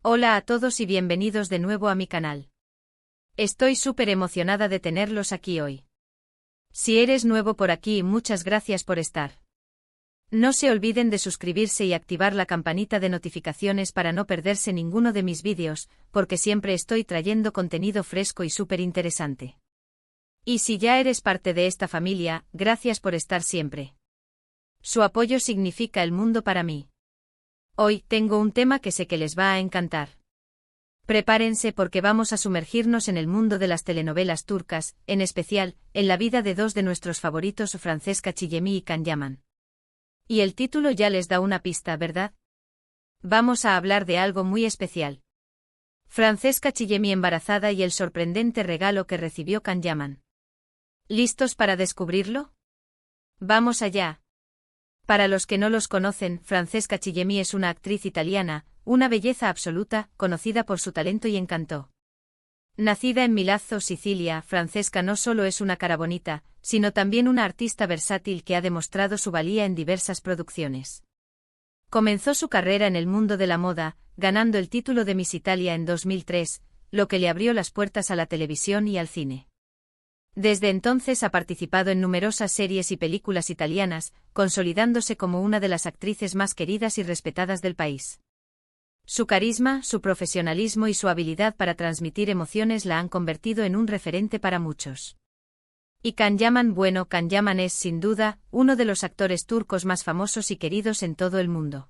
Hola a todos y bienvenidos de nuevo a mi canal. Estoy súper emocionada de tenerlos aquí hoy. Si eres nuevo por aquí, muchas gracias por estar. No se olviden de suscribirse y activar la campanita de notificaciones para no perderse ninguno de mis vídeos, porque siempre estoy trayendo contenido fresco y súper interesante. Y si ya eres parte de esta familia, gracias por estar siempre. Su apoyo significa el mundo para mí. Hoy tengo un tema que sé que les va a encantar. Prepárense porque vamos a sumergirnos en el mundo de las telenovelas turcas, en especial, en la vida de dos de nuestros favoritos, Francesca Chillemi y Can Yaman. Y el título ya les da una pista, ¿verdad? Vamos a hablar de algo muy especial. Francesca Chillemi embarazada y el sorprendente regalo que recibió Can Yaman. ¿Listos para descubrirlo? ¡Vamos allá! Para los que no los conocen, Francesca Chillemi es una actriz italiana, una belleza absoluta, conocida por su talento y encanto. Nacida en Milazzo, Sicilia, Francesca no solo es una cara bonita, sino también una artista versátil que ha demostrado su valía en diversas producciones. Comenzó su carrera en el mundo de la moda, ganando el título de Miss Italia en 2003, lo que le abrió las puertas a la televisión y al cine. Desde entonces ha participado en numerosas series y películas italianas, consolidándose como una de las actrices más queridas y respetadas del país. Su carisma, su profesionalismo y su habilidad para transmitir emociones la han convertido en un referente para muchos. Y Can Yaman, bueno, Can Yaman es, sin duda, uno de los actores turcos más famosos y queridos en todo el mundo.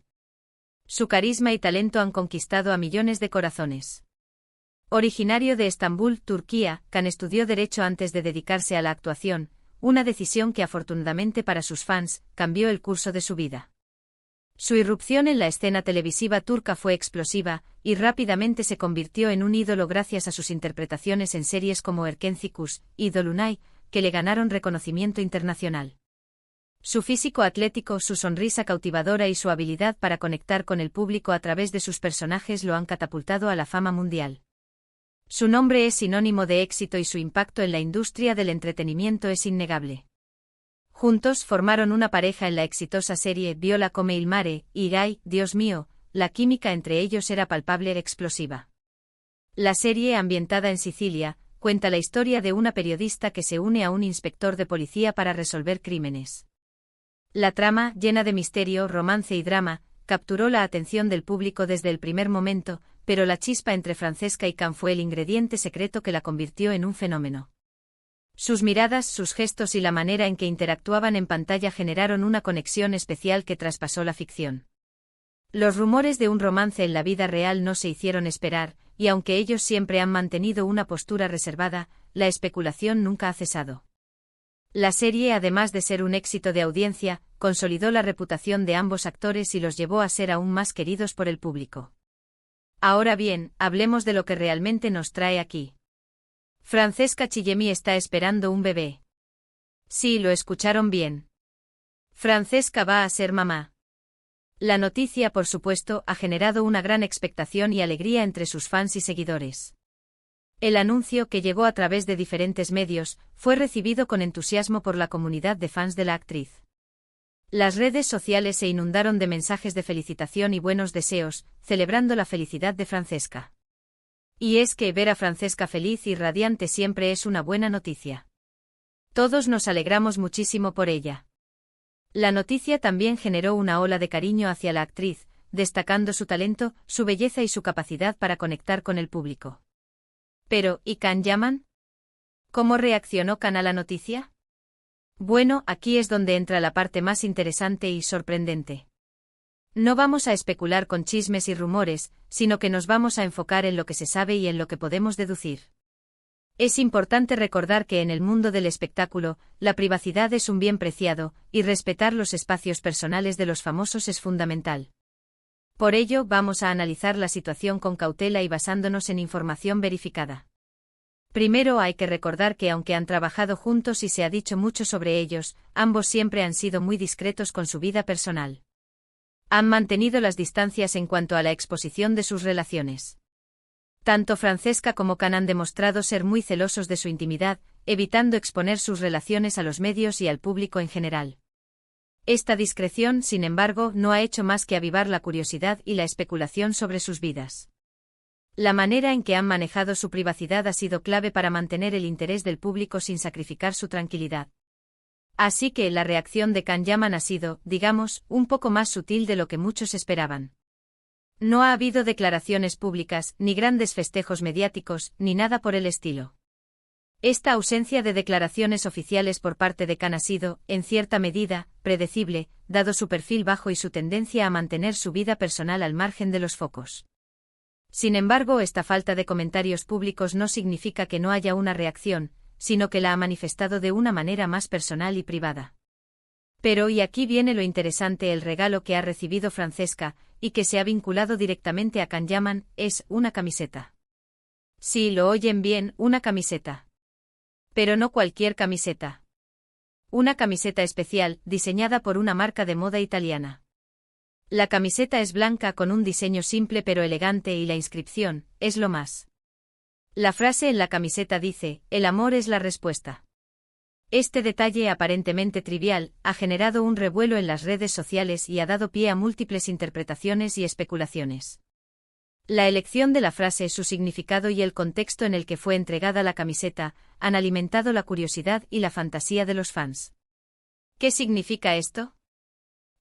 Su carisma y talento han conquistado a millones de corazones. Originario de Estambul, Turquía, Can estudió Derecho antes de dedicarse a la actuación, una decisión que afortunadamente para sus fans, cambió el curso de su vida. Su irrupción en la escena televisiva turca fue explosiva, y rápidamente se convirtió en un ídolo gracias a sus interpretaciones en series como Erkenci y Dolunay, que le ganaron reconocimiento internacional. Su físico atlético, su sonrisa cautivadora y su habilidad para conectar con el público a través de sus personajes lo han catapultado a la fama mundial. Su nombre es sinónimo de éxito y su impacto en la industria del entretenimiento es innegable. Juntos formaron una pareja en la exitosa serie Viola come il mare, y Gai, Dios mío, la química entre ellos era palpable e explosiva. La serie, ambientada en Sicilia, cuenta la historia de una periodista que se une a un inspector de policía para resolver crímenes. La trama, llena de misterio, romance y drama, capturó la atención del público desde el primer momento, pero la chispa entre Francesca y Can fue el ingrediente secreto que la convirtió en un fenómeno. Sus miradas, sus gestos y la manera en que interactuaban en pantalla generaron una conexión especial que traspasó la ficción. Los rumores de un romance en la vida real no se hicieron esperar, y aunque ellos siempre han mantenido una postura reservada, la especulación nunca ha cesado. La serie, además de ser un éxito de audiencia, consolidó la reputación de ambos actores y los llevó a ser aún más queridos por el público. Ahora bien, hablemos de lo que realmente nos trae aquí. Francesca Chillemi está esperando un bebé. Sí, lo escucharon bien. Francesca va a ser mamá. La noticia, por supuesto, ha generado una gran expectación y alegría entre sus fans y seguidores. El anuncio, que llegó a través de diferentes medios, fue recibido con entusiasmo por la comunidad de fans de la actriz. Las redes sociales se inundaron de mensajes de felicitación y buenos deseos, celebrando la felicidad de Francesca. Y es que ver a Francesca feliz y radiante siempre es una buena noticia. Todos nos alegramos muchísimo por ella. La noticia también generó una ola de cariño hacia la actriz, destacando su talento, su belleza y su capacidad para conectar con el público. Pero, ¿y Can Yaman? ¿Cómo reaccionó Can a la noticia? Bueno, aquí es donde entra la parte más interesante y sorprendente. No vamos a especular con chismes y rumores, sino que nos vamos a enfocar en lo que se sabe y en lo que podemos deducir. Es importante recordar que en el mundo del espectáculo, la privacidad es un bien preciado, y respetar los espacios personales de los famosos es fundamental. Por ello, vamos a analizar la situación con cautela y basándonos en información verificada. Primero hay que recordar que aunque han trabajado juntos y se ha dicho mucho sobre ellos, ambos siempre han sido muy discretos con su vida personal. Han mantenido las distancias en cuanto a la exposición de sus relaciones. Tanto Francesca como Can han demostrado ser muy celosos de su intimidad, evitando exponer sus relaciones a los medios y al público en general. Esta discreción, sin embargo, no ha hecho más que avivar la curiosidad y la especulación sobre sus vidas. La manera en que han manejado su privacidad ha sido clave para mantener el interés del público sin sacrificar su tranquilidad. Así que la reacción de Can Yaman ha sido, digamos, un poco más sutil de lo que muchos esperaban. No ha habido declaraciones públicas, ni grandes festejos mediáticos, ni nada por el estilo. Esta ausencia de declaraciones oficiales por parte de Can ha sido, en cierta medida, predecible, dado su perfil bajo y su tendencia a mantener su vida personal al margen de los focos. Sin embargo, esta falta de comentarios públicos no significa que no haya una reacción, sino que la ha manifestado de una manera más personal y privada. Pero y aquí viene lo interesante: el regalo que ha recibido Francesca, y que se ha vinculado directamente a Can Yaman, es una camiseta. Sí, lo oyen bien, una camiseta. Pero no cualquier camiseta. Una camiseta especial, diseñada por una marca de moda italiana. La camiseta es blanca con un diseño simple pero elegante y la inscripción, es lo más. La frase en la camiseta dice, el amor es la respuesta. Este detalle aparentemente trivial ha generado un revuelo en las redes sociales y ha dado pie a múltiples interpretaciones y especulaciones. La elección de la frase, su significado y el contexto en el que fue entregada la camiseta han alimentado la curiosidad y la fantasía de los fans. ¿Qué significa esto?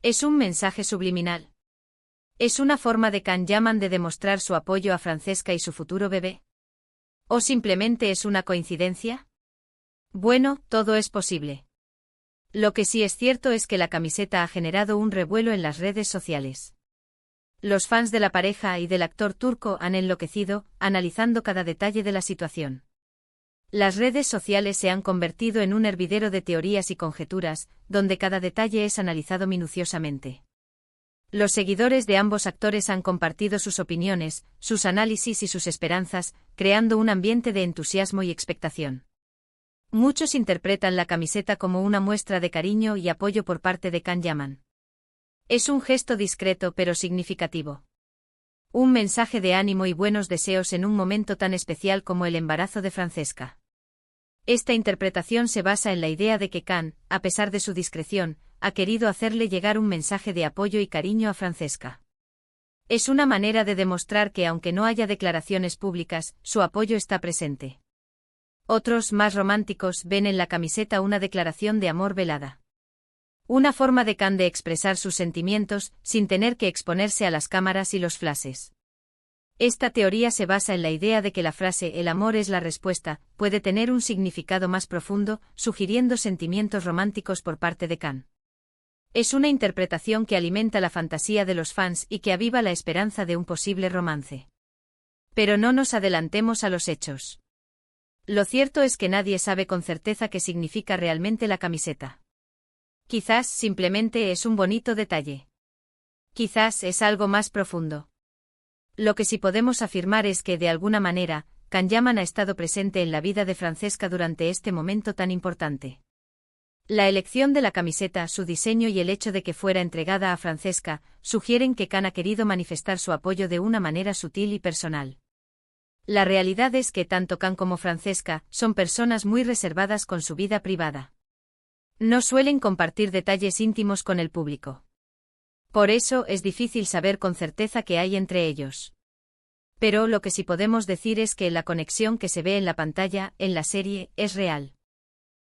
¿Es un mensaje subliminal? ¿Es una forma de Can Yaman de demostrar su apoyo a Francesca y su futuro bebé? ¿O simplemente es una coincidencia? Bueno, todo es posible. Lo que sí es cierto es que la camiseta ha generado un revuelo en las redes sociales. Los fans de la pareja y del actor turco han enloquecido, analizando cada detalle de la situación. Las redes sociales se han convertido en un hervidero de teorías y conjeturas, donde cada detalle es analizado minuciosamente. Los seguidores de ambos actores han compartido sus opiniones, sus análisis y sus esperanzas, creando un ambiente de entusiasmo y expectación. Muchos interpretan la camiseta como una muestra de cariño y apoyo por parte de Can Yaman. Es un gesto discreto pero significativo. Un mensaje de ánimo y buenos deseos en un momento tan especial como el embarazo de Francesca. Esta interpretación se basa en la idea de que Can, a pesar de su discreción, ha querido hacerle llegar un mensaje de apoyo y cariño a Francesca. Es una manera de demostrar que aunque no haya declaraciones públicas, su apoyo está presente. Otros, más románticos, ven en la camiseta una declaración de amor velada. Una forma de Can de expresar sus sentimientos, sin tener que exponerse a las cámaras y los flashes. Esta teoría se basa en la idea de que la frase «el amor es la respuesta» puede tener un significado más profundo, sugiriendo sentimientos románticos por parte de Can. Es una interpretación que alimenta la fantasía de los fans y que aviva la esperanza de un posible romance. Pero no nos adelantemos a los hechos. Lo cierto es que nadie sabe con certeza qué significa realmente la camiseta. Quizás simplemente es un bonito detalle. Quizás es algo más profundo. Lo que sí podemos afirmar es que, de alguna manera, Can Yaman ha estado presente en la vida de Francesca durante este momento tan importante. La elección de la camiseta, su diseño y el hecho de que fuera entregada a Francesca, sugieren que Can ha querido manifestar su apoyo de una manera sutil y personal. La realidad es que tanto Can como Francesca son personas muy reservadas con su vida privada. No suelen compartir detalles íntimos con el público. Por eso es difícil saber con certeza qué hay entre ellos. Pero lo que sí podemos decir es que la conexión que se ve en la pantalla, en la serie, es real.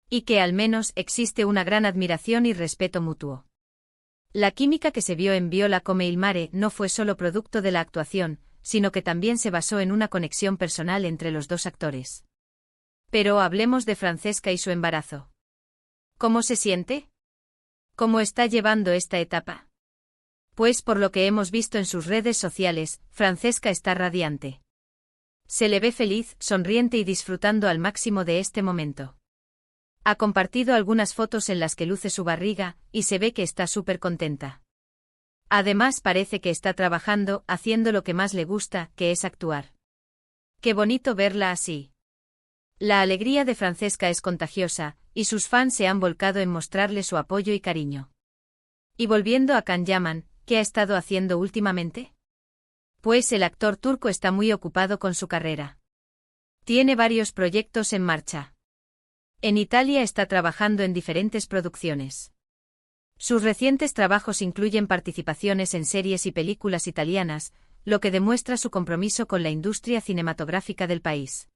Y que al menos existe una gran admiración y respeto mutuo. La química que se vio en Viola come il mare no fue solo producto de la actuación, sino que también se basó en una conexión personal entre los dos actores. Pero hablemos de Francesca y su embarazo. ¿Cómo se siente? ¿Cómo está llevando esta etapa? Pues por lo que hemos visto en sus redes sociales, Francesca está radiante. Se le ve feliz, sonriente y disfrutando al máximo de este momento. Ha compartido algunas fotos en las que luce su barriga, y se ve que está súper contenta. Además parece que está trabajando, haciendo lo que más le gusta, que es actuar. Qué bonito verla así. La alegría de Francesca es contagiosa, y sus fans se han volcado en mostrarle su apoyo y cariño. Y volviendo a Can Yaman, ¿qué ha estado haciendo últimamente? Pues el actor turco está muy ocupado con su carrera. Tiene varios proyectos en marcha. En Italia está trabajando en diferentes producciones. Sus recientes trabajos incluyen participaciones en series y películas italianas, lo que demuestra su compromiso con la industria cinematográfica del país.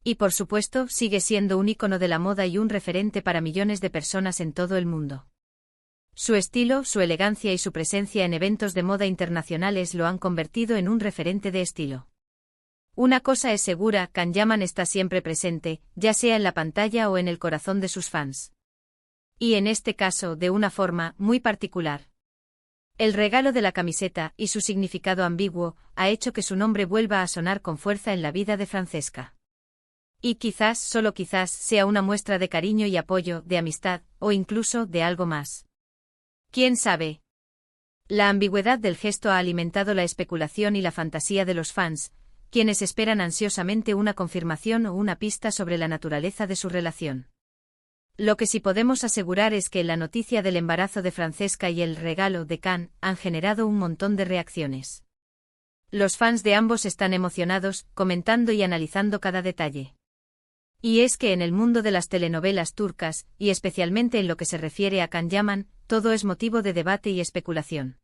Y por supuesto, sigue siendo un ícono de la moda y un referente para millones de personas en todo el mundo. Su estilo, su elegancia y su presencia en eventos de moda internacionales lo han convertido en un referente de estilo. Una cosa es segura, Can Yaman está siempre presente, ya sea en la pantalla o en el corazón de sus fans. Y en este caso, de una forma muy particular. El regalo de la camiseta, y su significado ambiguo, ha hecho que su nombre vuelva a sonar con fuerza en la vida de Francesca. Y quizás, solo quizás, sea una muestra de cariño y apoyo, de amistad, o incluso de algo más. ¿Quién sabe? La ambigüedad del gesto ha alimentado la especulación y la fantasía de los fans, quienes esperan ansiosamente una confirmación o una pista sobre la naturaleza de su relación. Lo que sí podemos asegurar es que la noticia del embarazo de Francesca y el regalo de Can han generado un montón de reacciones. Los fans de ambos están emocionados, comentando y analizando cada detalle. Y es que en el mundo de las telenovelas turcas, y especialmente en lo que se refiere a Can Yaman, todo es motivo de debate y especulación.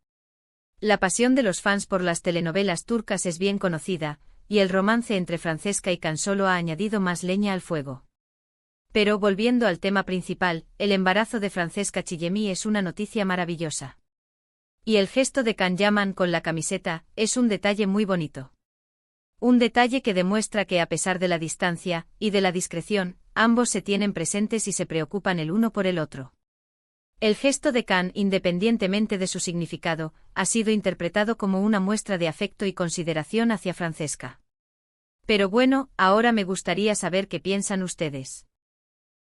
La pasión de los fans por las telenovelas turcas es bien conocida, y el romance entre Francesca y Can solo ha añadido más leña al fuego. Pero volviendo al tema principal, el embarazo de Francesca Chillemi es una noticia maravillosa. Y el gesto de Can Yaman con la camiseta es un detalle muy bonito. Un detalle que demuestra que a pesar de la distancia y de la discreción, ambos se tienen presentes y se preocupan el uno por el otro. El gesto de Can, independientemente de su significado, ha sido interpretado como una muestra de afecto y consideración hacia Francesca. Pero bueno, ahora me gustaría saber qué piensan ustedes.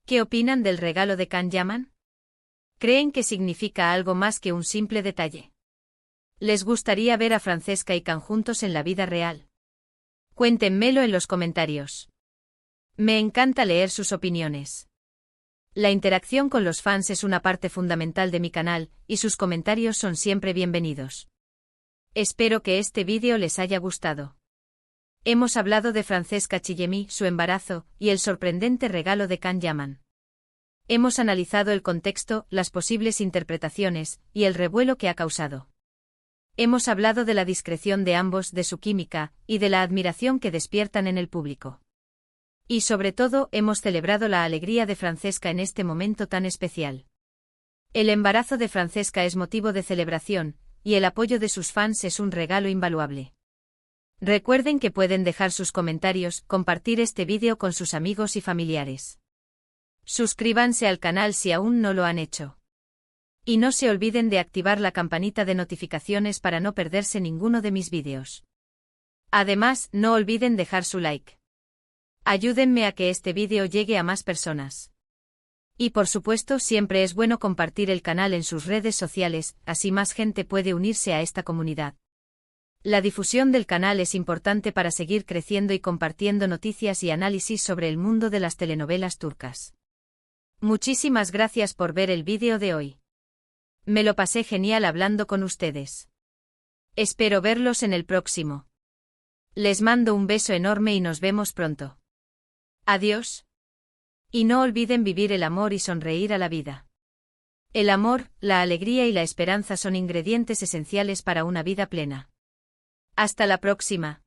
¿Qué opinan del regalo de Can Yaman? ¿Creen que significa algo más que un simple detalle? ¿Les gustaría ver a Francesca y Can juntos en la vida real? Cuéntenmelo en los comentarios. Me encanta leer sus opiniones. La interacción con los fans es una parte fundamental de mi canal, y sus comentarios son siempre bienvenidos. Espero que este vídeo les haya gustado. Hemos hablado de Francesca Chillemi, su embarazo, y el sorprendente regalo de Can Yaman. Hemos analizado el contexto, las posibles interpretaciones, y el revuelo que ha causado. Hemos hablado de la discreción de ambos, de su química, y de la admiración que despiertan en el público. Y sobre todo, hemos celebrado la alegría de Francesca en este momento tan especial. El embarazo de Francesca es motivo de celebración, y el apoyo de sus fans es un regalo invaluable. Recuerden que pueden dejar sus comentarios, compartir este vídeo con sus amigos y familiares. Suscríbanse al canal si aún no lo han hecho. Y no se olviden de activar la campanita de notificaciones para no perderse ninguno de mis vídeos. Además, no olviden dejar su like. Ayúdenme a que este vídeo llegue a más personas. Y por supuesto, siempre es bueno compartir el canal en sus redes sociales, así más gente puede unirse a esta comunidad. La difusión del canal es importante para seguir creciendo y compartiendo noticias y análisis sobre el mundo de las telenovelas turcas. Muchísimas gracias por ver el vídeo de hoy. Me lo pasé genial hablando con ustedes. Espero verlos en el próximo. Les mando un beso enorme y nos vemos pronto. Adiós. Y no olviden vivir el amor y sonreír a la vida. El amor, la alegría y la esperanza son ingredientes esenciales para una vida plena. Hasta la próxima.